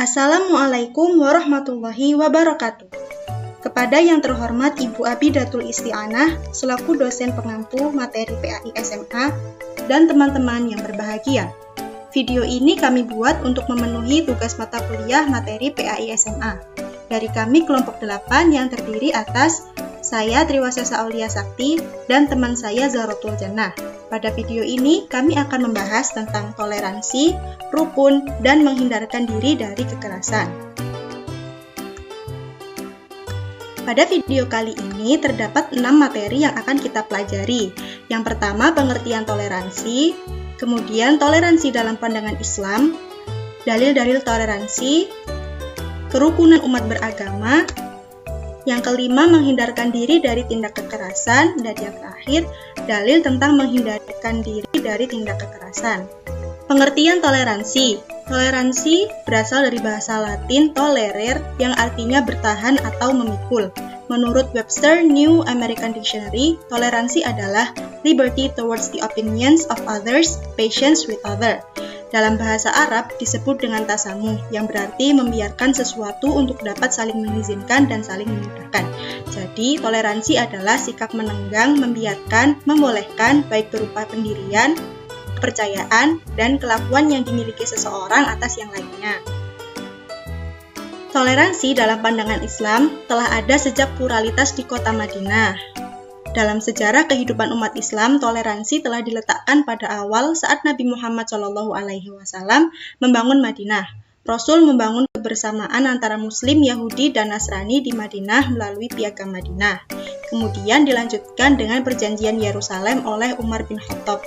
Assalamualaikum warahmatullahi wabarakatuh. Kepada yang terhormat Ibu Abidatul Isti'anah selaku dosen pengampu materi PAI SMA dan teman-teman yang berbahagia. Video ini kami buat untuk memenuhi tugas mata kuliah materi PAI SMA. Dari kami kelompok 8 yang terdiri atas saya Triwasesa Aulia Sakti dan teman saya Zahratul Jannah. Pada video ini kami akan membahas tentang toleransi, rukun, dan menghindarkan diri dari kekerasan. Pada video kali ini terdapat 6 materi yang akan kita pelajari. Yang pertama, pengertian toleransi, kemudian toleransi dalam pandangan Islam, dalil-dalil toleransi, kerukunan umat beragama, yang kelima, menghindarkan diri dari tindak kekerasan, dan yang terakhir, dalil tentang menghindarkan diri dari tindak kekerasan. Pengertian toleransi. Toleransi berasal dari bahasa Latin tolerer yang artinya bertahan atau memikul. Menurut Webster New American Dictionary, toleransi adalah liberty towards the opinions of others, patience with others. Dalam bahasa Arab disebut dengan tasamuh, yang berarti membiarkan sesuatu untuk dapat saling mengizinkan dan saling memudahkan. Jadi, toleransi adalah sikap menenggang, membiarkan, membolehkan, baik berupa pendirian, kepercayaan, dan kelakuan yang dimiliki seseorang atas yang lainnya. Toleransi dalam pandangan Islam telah ada sejak pluralitas di kota Madinah. Dalam sejarah kehidupan umat Islam, toleransi telah diletakkan pada awal saat Nabi Muhammad SAW membangun Madinah. Rasul membangun kebersamaan antara Muslim, Yahudi, dan Nasrani di Madinah melalui Piagam Madinah. Kemudian dilanjutkan dengan Perjanjian Yerusalem oleh Umar bin Khattab.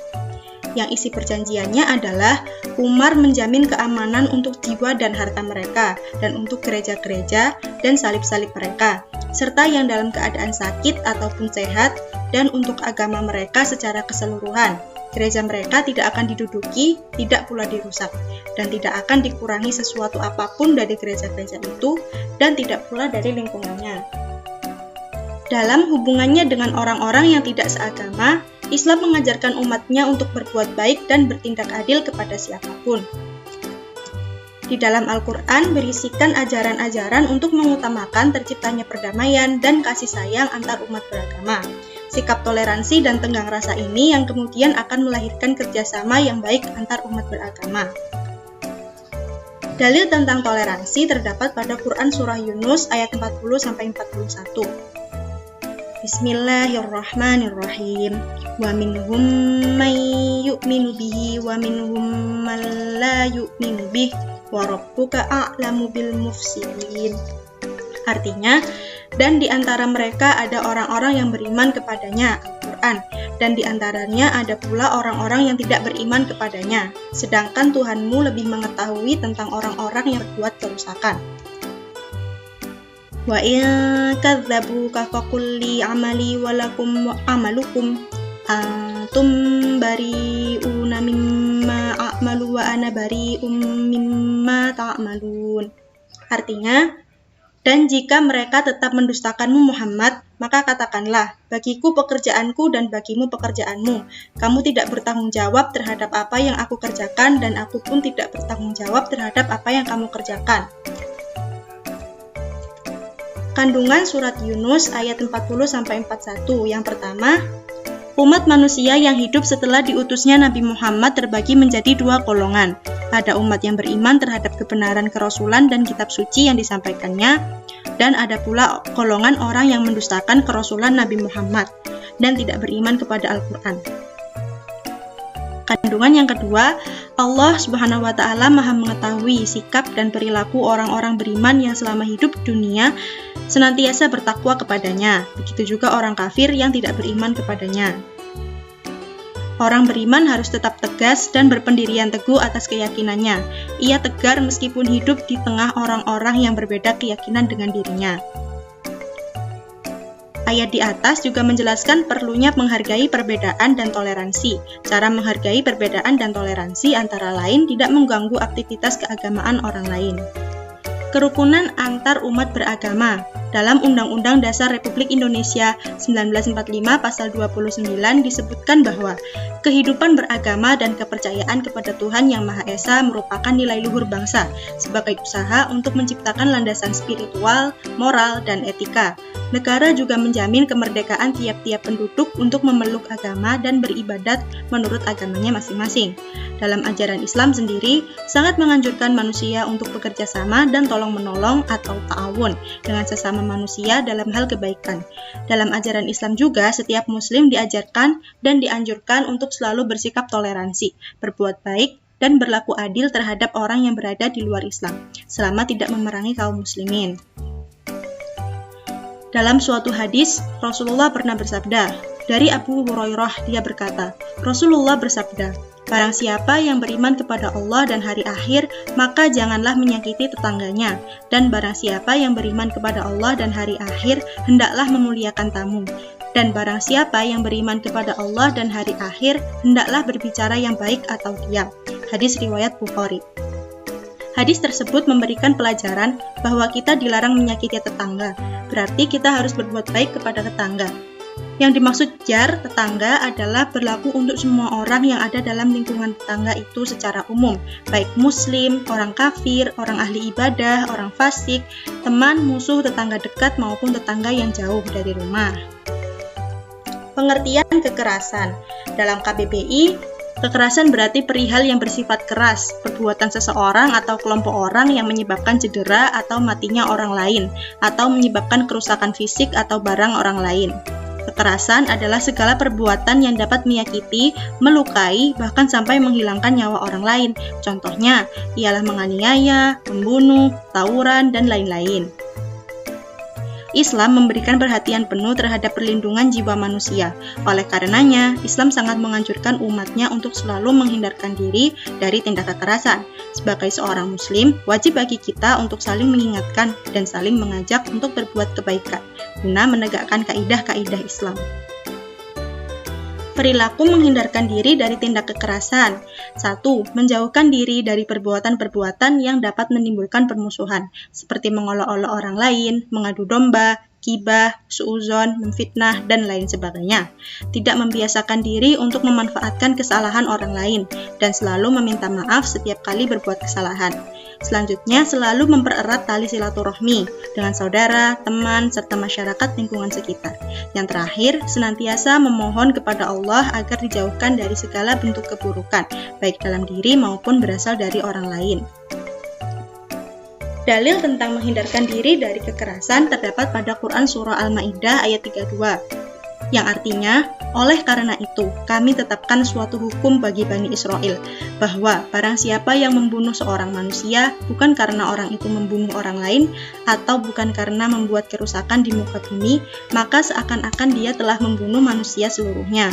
Yang isi perjanjiannya adalah Umar menjamin keamanan untuk jiwa dan harta mereka, dan untuk gereja-gereja dan salib-salib mereka, serta yang dalam keadaan sakit ataupun sehat, dan untuk agama mereka secara keseluruhan. Gereja mereka tidak akan diduduki, tidak pula dirusak, dan tidak akan dikurangi sesuatu apapun dari gereja-gereja itu, dan tidak pula dari lingkungannya. Dalam hubungannya dengan orang-orang yang tidak seagama, Islam mengajarkan umatnya untuk berbuat baik dan bertindak adil kepada siapapun. Di dalam Al-Quran berisikan ajaran-ajaran untuk mengutamakan terciptanya perdamaian dan kasih sayang antar umat beragama. Sikap toleransi dan tenggang rasa ini yang kemudian akan melahirkan kerjasama yang baik antar umat beragama. Dalil tentang toleransi terdapat pada Quran Surah Yunus ayat 40-41. Bismillahirrahmanirrahim. Wa minhum man yu'minu bihi wa minhum man la yu'minu bihi wa rabbuka a'lamu bil mufsidin. Artinya, dan di antara mereka ada orang-orang yang beriman kepadanya, Al-Quran, dan di antaranya ada pula orang-orang yang tidak beriman kepadanya, sedangkan Tuhanmu lebih mengetahui tentang orang-orang yang berbuat kerusakan. Wa in kadzabuka faqul li amali wa lakum amalukum antum bari'una mimma a'malu wa ana bari'um mimma ta'malun. Artinya, dan jika mereka tetap mendustakanmu Muhammad, maka katakanlah, bagiku pekerjaanku dan bagimu pekerjaanmu. Kamu tidak bertanggung jawab terhadap apa yang aku kerjakan dan aku pun tidak bertanggung jawab terhadap apa yang kamu kerjakan. Kandungan surat Yunus ayat 40-41. Yang pertama, umat manusia yang hidup setelah diutusnya Nabi Muhammad terbagi menjadi 2 golongan. Ada umat yang beriman terhadap kebenaran kerasulan dan kitab suci yang disampaikannya, dan ada pula golongan orang yang mendustakan kerasulan Nabi Muhammad dan tidak beriman kepada Al-Quran. Kandungan yang kedua, Allah Subhanahu wa Ta'ala Maha mengetahui sikap dan perilaku orang-orang beriman yang selama hidup dunia senantiasa bertakwa kepadanya. Begitu juga orang kafir yang tidak beriman kepadanya. Orang beriman harus tetap tegas dan berpendirian teguh atas keyakinannya. Ia tegar meskipun hidup di tengah orang-orang yang berbeda keyakinan dengan dirinya. Ayat di atas juga menjelaskan perlunya menghargai perbedaan dan toleransi. Cara menghargai perbedaan dan toleransi antara lain tidak mengganggu aktivitas keagamaan orang lain. Kerukunan antar umat beragama. Dalam Undang-Undang Dasar Republik Indonesia 1945 pasal 29 disebutkan bahwa kehidupan beragama dan kepercayaan kepada Tuhan Yang Maha Esa merupakan nilai luhur bangsa sebagai usaha untuk menciptakan landasan spiritual, moral, dan etika. Negara juga menjamin kemerdekaan tiap-tiap penduduk untuk memeluk agama dan beribadat menurut agamanya masing-masing. Dalam ajaran Islam sendiri, sangat menganjurkan manusia untuk bekerja sama dan tolong-menolong atau ta'awun dengan sesama manusia dalam hal kebaikan. Dalam ajaran Islam juga, setiap muslim diajarkan dan dianjurkan untuk selalu bersikap toleransi, berbuat baik, dan berlaku adil terhadap orang yang berada di luar Islam, selama tidak memerangi kaum muslimin. Dalam suatu hadis, Rasulullah pernah bersabda, dari Abu Hurairah dia berkata, Rasulullah bersabda, barang siapa yang beriman kepada Allah dan hari akhir, maka janganlah menyakiti tetangganya, dan barang siapa yang beriman kepada Allah dan hari akhir, hendaklah memuliakan tamu. Dan barang siapa yang beriman kepada Allah dan hari akhir, hendaklah berbicara yang baik atau diam. Hadis riwayat Bukhari. Hadis tersebut memberikan pelajaran bahwa kita dilarang menyakiti tetangga, berarti kita harus berbuat baik kepada tetangga. Yang dimaksud jar tetangga adalah berlaku untuk semua orang yang ada dalam lingkungan tetangga itu secara umum, baik muslim, orang kafir, orang ahli ibadah, orang fasik, teman, musuh, tetangga dekat maupun tetangga yang jauh dari rumah. Pengertian kekerasan. Dalam KBBI, kekerasan berarti perihal yang bersifat keras, perbuatan seseorang atau kelompok orang yang menyebabkan cedera atau matinya orang lain, atau menyebabkan kerusakan fisik atau barang orang lain. Kekerasan adalah segala perbuatan yang dapat menyakiti, melukai, bahkan sampai menghilangkan nyawa orang lain. Contohnya, ialah menganiaya, membunuh, tawuran, dan lain-lain. Islam memberikan perhatian penuh terhadap perlindungan jiwa manusia. Oleh karenanya, Islam sangat menganjurkan umatnya untuk selalu menghindarkan diri dari tindak kekerasan. Sebagai seorang muslim, wajib bagi kita untuk saling mengingatkan dan saling mengajak untuk berbuat kebaikan, guna menegakkan kaidah-kaidah Islam. Perilaku menghindarkan diri dari tindak kekerasan. 1. Menjauhkan diri dari perbuatan-perbuatan yang dapat menimbulkan permusuhan, seperti mengolok-olok orang lain, mengadu domba, gibah, suudzon, memfitnah, dan lain sebagainya. Tidak membiasakan diri untuk memanfaatkan kesalahan orang lain, dan selalu meminta maaf setiap kali berbuat kesalahan. Selanjutnya, selalu mempererat tali silaturahmi dengan saudara, teman, serta masyarakat lingkungan sekitar. Yang terakhir, senantiasa memohon kepada Allah agar dijauhkan dari segala bentuk keburukan, baik dalam diri maupun berasal dari orang lain. Dalil tentang menghindarkan diri dari kekerasan terdapat pada Quran Surah Al-Ma'idah ayat 32. Yang artinya, oleh karena itu, kami tetapkan suatu hukum bagi Bani Israel, bahwa barang siapa yang membunuh seorang manusia, bukan karena orang itu membunuh orang lain, atau bukan karena membuat kerusakan di muka bumi, maka seakan-akan dia telah membunuh manusia seluruhnya.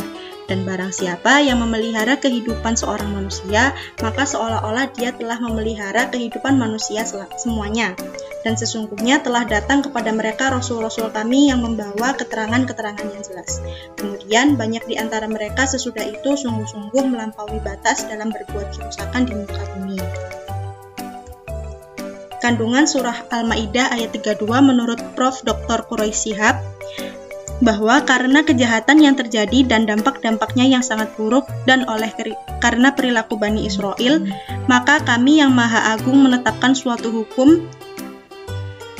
Dan barang siapa yang memelihara kehidupan seorang manusia, maka seolah-olah dia telah memelihara kehidupan manusia semuanya. Dan sesungguhnya telah datang kepada mereka rasul-rasul kami yang membawa keterangan-keterangan yang jelas. Kemudian banyak di antara mereka sesudah itu sungguh-sungguh melampaui batas dalam berbuat kerusakan di muka bumi. Kandungan surah Al-Ma'idah ayat 32 menurut Prof. Dr. Quraisy Shihab, bahwa karena kejahatan yang terjadi dan dampak-dampaknya yang sangat buruk dan karena perilaku Bani Israel, maka kami yang Maha Agung menetapkan suatu hukum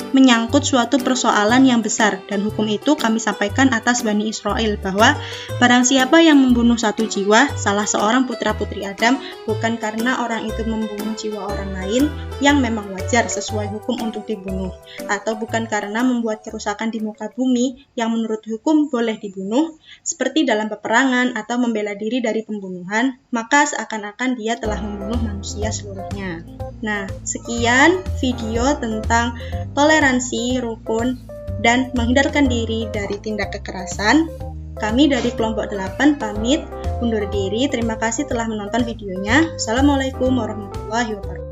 menyangkut suatu persoalan yang besar, dan hukum itu kami sampaikan atas Bani Israel bahwa barang siapa yang membunuh satu jiwa, salah seorang putra-putri Adam, bukan karena orang itu membunuh jiwa orang lain yang memang wajar sesuai hukum untuk dibunuh, atau bukan karena membuat kerusakan di muka bumi yang menurut hukum boleh dibunuh, seperti dalam peperangan atau membela diri dari pembunuhan, maka seakan-akan dia telah membunuh manusia seluruhnya. Nah, sekian video tentang toleransi, rukun, dan menghindarkan diri dari tindak kekerasan. Kami dari kelompok 8 pamit undur diri. Terima kasih telah menonton videonya. Assalamualaikum warahmatullahi wabarakatuh.